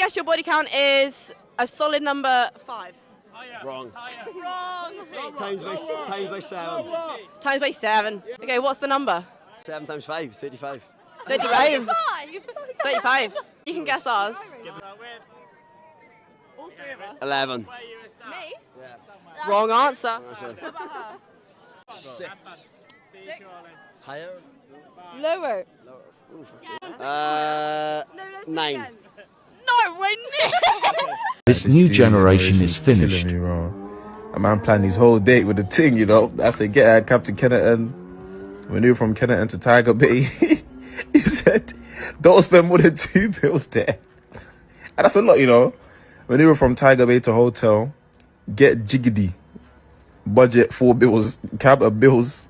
guess your body count is a solid number 5. Wrong. Wrong. Times by 7. Times by 7. Okay, what's the number? 7 times 5, 35. 35. 35. You can guess ours. All 3 of us. 11. Me? Yeah. Wrong answer. What about her? 6. 6? Higher? Lower. Lower. 9. No, we're near. This new generation is finished. Me, bro. A man planned his whole date with the ting, you know. I said, get at Captain Kennerton. When we were from Kennerton to Tiger Bay, he said, don't spend more than 2 bills there. And that's a lot, you know. When we were from Tiger Bay to hotel, get jiggedy. Budget 4 bills. Cab of bills.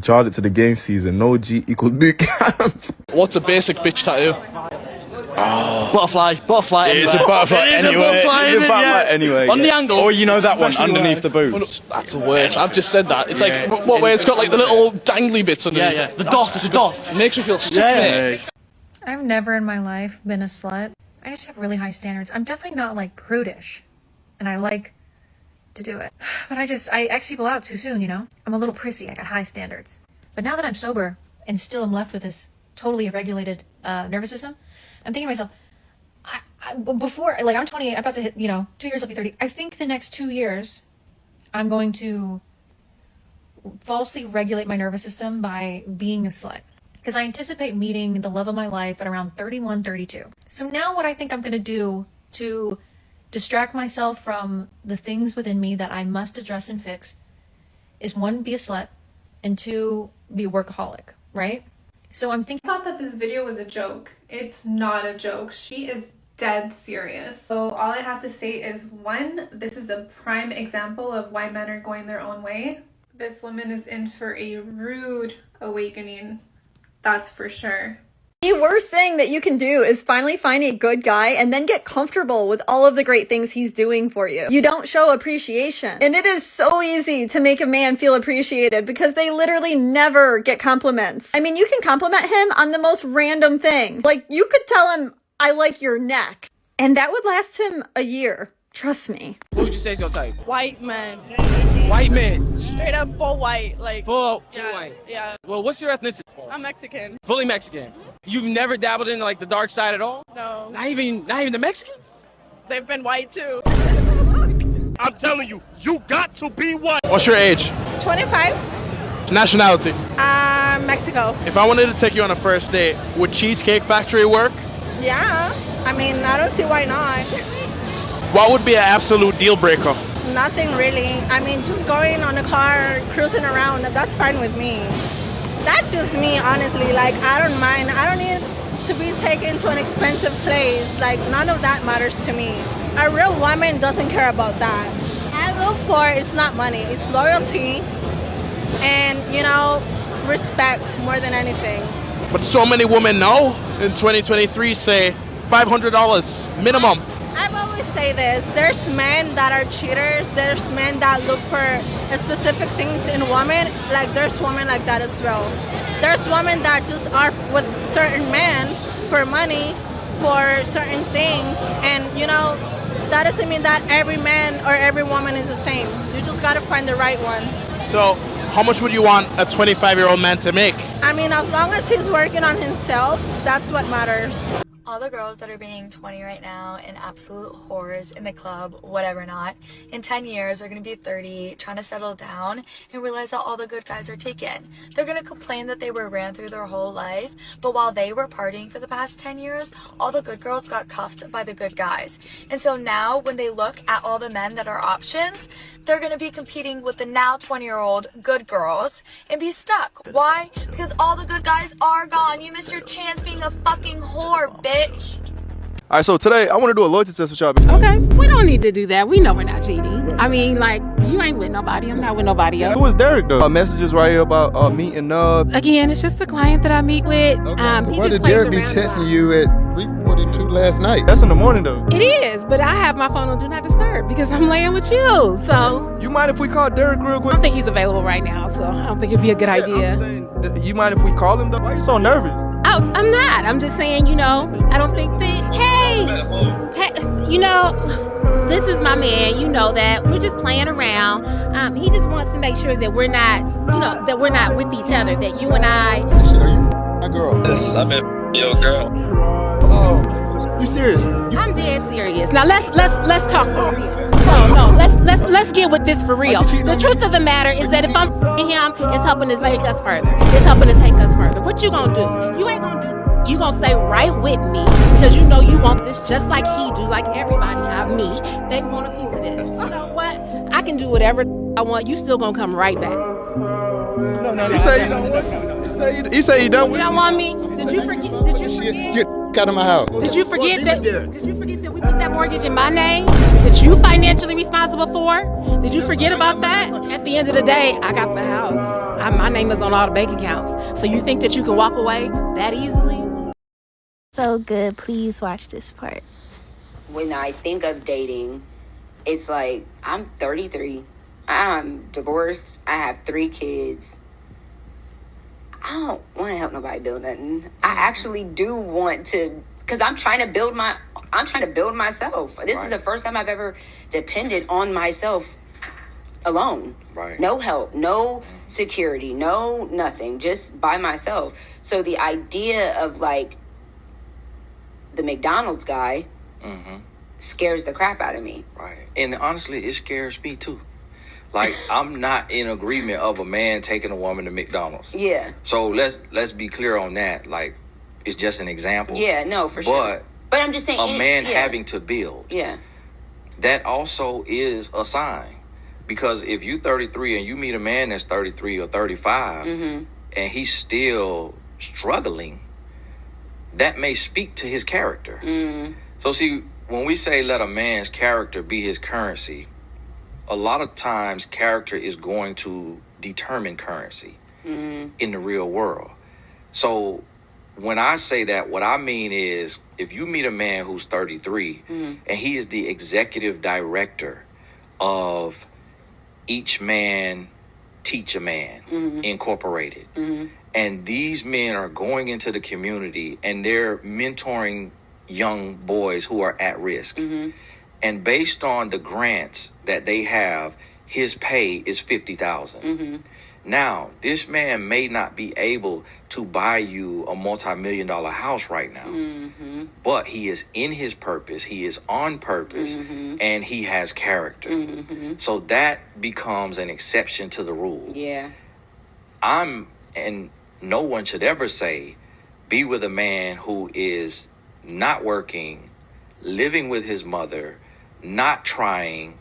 Charge it to the game season. No G equals boot camp. What's a basic bitch tattoo? Oh. Butterfly. It is a butterfly anyway. On the angle. Or you know that one underneath the boots. That's the worst. I've just said that. It's like what way it's got like the little dangly bits underneath. Yeah. The dots. It makes me feel sick. I've never in my life been a slut. I just have really high standards. I'm definitely not like prudish, and I like to do it. But I X people out too soon, you know? I'm a little prissy. I got high standards. But now that I'm sober and still am left with this totally irregulated nervous system, I'm thinking to myself, before, like, I'm 28, I'm about to hit, 2 years, I'll be 30. I think the next 2 years, I'm going to falsely regulate my nervous system by being a slut. Because I anticipate meeting the love of my life at around 31, 32. So now what I think I'm going to do to distract myself from the things within me that I must address and fix is 1, be a slut, and 2, be a workaholic, right? So I'm thinking. I thought that this video was a joke. It's not a joke. She is dead serious. So all I have to say is 1, this is a prime example of why men are going their own way. This woman is in for a rude awakening. That's for sure. The worst thing that you can do is finally find a good guy and then get comfortable with all of the great things he's doing for you. You don't show appreciation. And it is so easy to make a man feel appreciated because they literally never get compliments. I mean, you can compliment him on the most random thing. Like, you could tell him, I like your neck. And that would last him a year. Trust me. What would you say is your type? White man. White man. Straight up full white. Like, Full white. Yeah. Well, what's your ethnicity? I'm Mexican. Fully Mexican. You've never dabbled in like the dark side at all? No. Not even the Mexicans? They've been white too. I'm telling you, you got to be white. What's your age? 25. Nationality? Mexico. If I wanted to take you on a first date, would Cheesecake Factory work? Yeah. I mean, I don't see why not. What would be an absolute deal breaker? Nothing really. I mean, just going on a car, cruising around, that's fine with me. That's just me, honestly. Like, I don't mind. I don't need to be taken to an expensive place. Like, none of that matters to me. A real woman doesn't care about that. I look for, it's not money, it's loyalty and, respect more than anything. But so many women now in 2023 say $500 minimum. I've always say this, there's men that are cheaters, there's men that look for specific things in women, like there's women like that as well. There's women that just are with certain men for money, for certain things, and that doesn't mean that every man or every woman is the same. You just gotta find the right one. So how much would you want a 25-year-old man to make? I mean, as long as he's working on himself, that's what matters. All the girls that are being 20 right now and absolute whores in the club, whatever not, in 10 years are going to be 30, trying to settle down and realize that all the good guys are taken. They're going to complain that they were ran through their whole life, but while they were partying for the past 10 years, all the good girls got cuffed by the good guys. And so now when they look at all the men that are options, they're going to be competing with the now 20-year-old good girls and be stuck. Why? Because all the good guys are gone. You missed your chance being a fucking whore, bitch. All right, so today I want to do a loyalty test with y'all. Okay, we don't need to do that. We know we're not cheating. I mean, like, you ain't with nobody. I'm not with nobody else. Who is Derek, though? Messages right here about meeting up. Again, it's just the client that I meet with. Okay. Why did Derek be texting you at 3:42 last night? That's in the morning, though. It is, but I have my phone on Do Not Disturb because I'm laying with you, so. You mind if we call Derek real quick? I don't think he's available right now, so I don't think it'd be a good idea. I'm saying, you mind if we call him, though? Why are you so nervous? I'm not. I'm just saying, you know, I don't think that, hey, you know, this is my man, you know that. We're just playing around. He just wants to make sure that we're not, you know, that we're not with each other, that you and I. My girl. Yes, I'm your girl. Oh, you serious? I'm dead serious. Now let's talk for real. No, let's get with this for real. The truth of the matter is that if I'm him, it's helping to make us further. It's helping to take us further. What you gonna do? You ain't gonna do. You gonna stay right with me because you know you want this just like he do, like everybody I meet. They want a piece of this. You know what? I can do whatever I want. You still gonna come right back. No. You say you don't want you. You say you don't want You don't want me? Did you forget? Did you forget? Get out of my house. Did you forget that? Did you forget that we put that mortgage in my name? That you financially responsible for? Did you forget about that? At the end of the day, I got the house. My name is on all the bank accounts. So you think that you can walk away that easily? So good. Please watch this part. When I think of dating, it's like I'm 33. I'm divorced. I have 3 kids. I don't want to help nobody build nothing. I actually do want to, because I'm trying to build myself. This is the first time I've ever depended on myself alone. Right. No help, no security, no nothing, just by myself. So the idea of like the McDonald's guy scares the crap out of me. Right. And honestly, it scares me too. Like, I'm not in agreement of a man taking a woman to McDonald's. Yeah. So let's be clear on that. Like, it's just an example. Yeah, no, for sure. But I'm just saying, a man having to build. Yeah. That also is a sign. Because if you 33 and you meet a man that's 33 or 35 and he's still struggling, that may speak to his character. So see, when we say let a man's character be his currency, a lot of times character is going to determine currency in the real world. So when I say that, what I mean is if you meet a man who's 33 and he is the executive director of Each Man Teach a Man Incorporated, and these men are going into the community and they're mentoring young boys who are at risk. And based on the grants that they have, his pay is $50,000. Now, this man may not be able to buy you a multi-million-dollar house right now, but he is in his purpose, he is on purpose, and he has character. So that becomes an exception to the rule. Yeah. And no one should ever say, be with a man who is not working, living with his mother, not trying,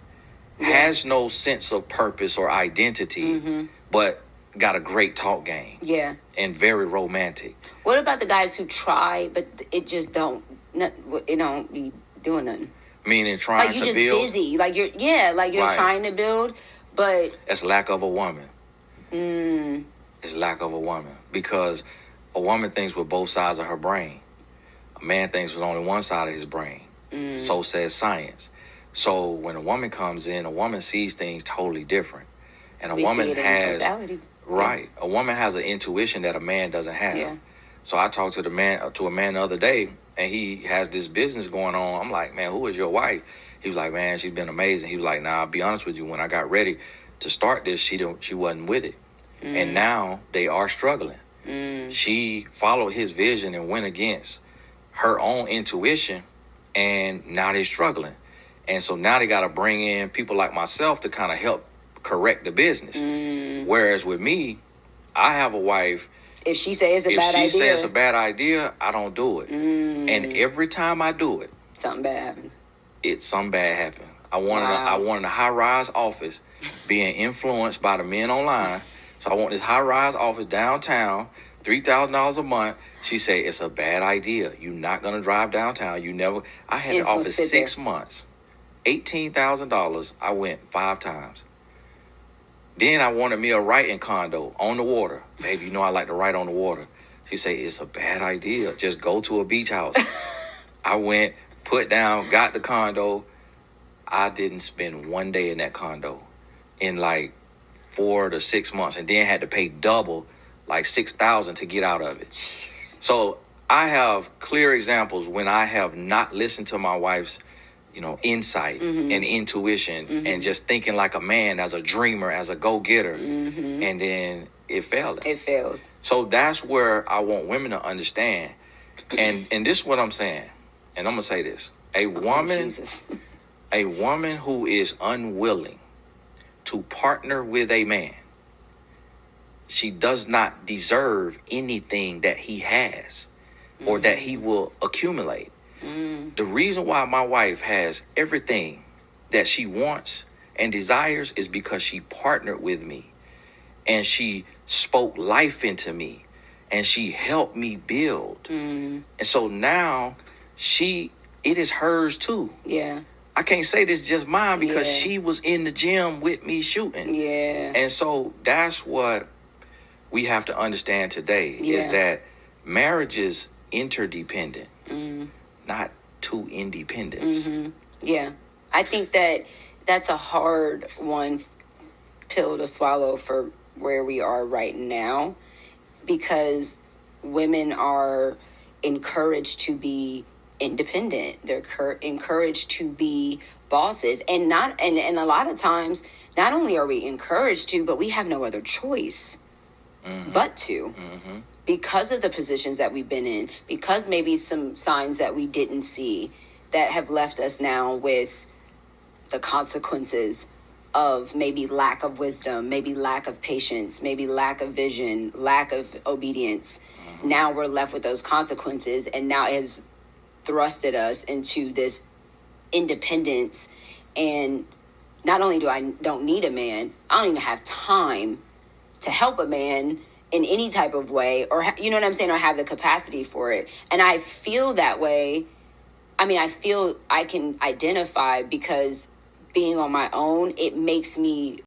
has no sense of purpose or identity, but got a great talk game. Yeah. And very romantic. What about the guys who try, but it just don't be doing nothing? Meaning trying like to you're build. just busy. Like you're Right. trying to build, but That's lack of a woman. It's lack of a woman. Because a woman thinks with both sides of her brain. A man thinks with only one side of his brain. So says science. So when a woman comes in, a woman sees things totally different. And a we woman see it in has totality. right. A woman has an intuition that a man doesn't have. Yeah. So I talked to a man the other day, and he has this business going on. I'm like, man, who is your wife? He was like, man, she's been amazing. He was like, nah, I'll be honest with you. When I got ready to start this, she wasn't with it. And now they are struggling. She followed his vision and went against her own intuition, and now they're struggling. And so now they got to bring in people like myself to kind of help correct the business. Whereas with me, I have a wife. If she says it's a bad idea. If she says it's a bad idea, I don't do it. And every time I do it, something bad happens. Something bad happens. I wanted a high-rise office being influenced by the men online. So I want this high-rise office downtown, $3,000 a month. She said, it's a bad idea. You're not going to drive downtown. I had the office 6 months. $18,000. I went 5 times. Then I wanted me a writing condo on the water. Baby, you know I like to write on the water. She said, it's a bad idea. Just go to a beach house. I went, put down, got the condo. I didn't spend one day in that condo in like 4 to 6 months, and then had to pay double, like $6,000 to get out of it. So I have clear examples when I have not listened to my wife's, insight and intuition and just thinking like a man, as a dreamer, as a go-getter. And then it failed. It fails. So that's where I want women to understand. And this is what I'm saying. And I'm going to say this. A woman who is unwilling to partner with a man, she does not deserve anything that he has or that he will accumulate. The reason why my wife has everything that she wants and desires is because she partnered with me and she spoke life into me and she helped me build. And so now it is hers too. Yeah. I can't say this just mine because she was in the gym with me shooting. Yeah. And so that's what we have to understand today is that marriage is interdependent, not two independents. Yeah. I think that's a hard pill to swallow for where we are right now, because women are encouraged to be independent. They're encouraged to be bosses, and a lot of times not only are we encouraged to, but we have no other choice but to, because of the positions that we've been in, because maybe some signs that we didn't see that have left us now with the consequences of maybe lack of wisdom, maybe lack of patience, maybe lack of vision, lack of obedience. Now we're left with those consequences, and now it has thrusted us into this independence. And not only don't need a man, I don't even have time to help a man in any type of way, or you know what I'm saying, or have the capacity for it. And I feel that way. I mean, I feel I can identify, because being on my own, it makes me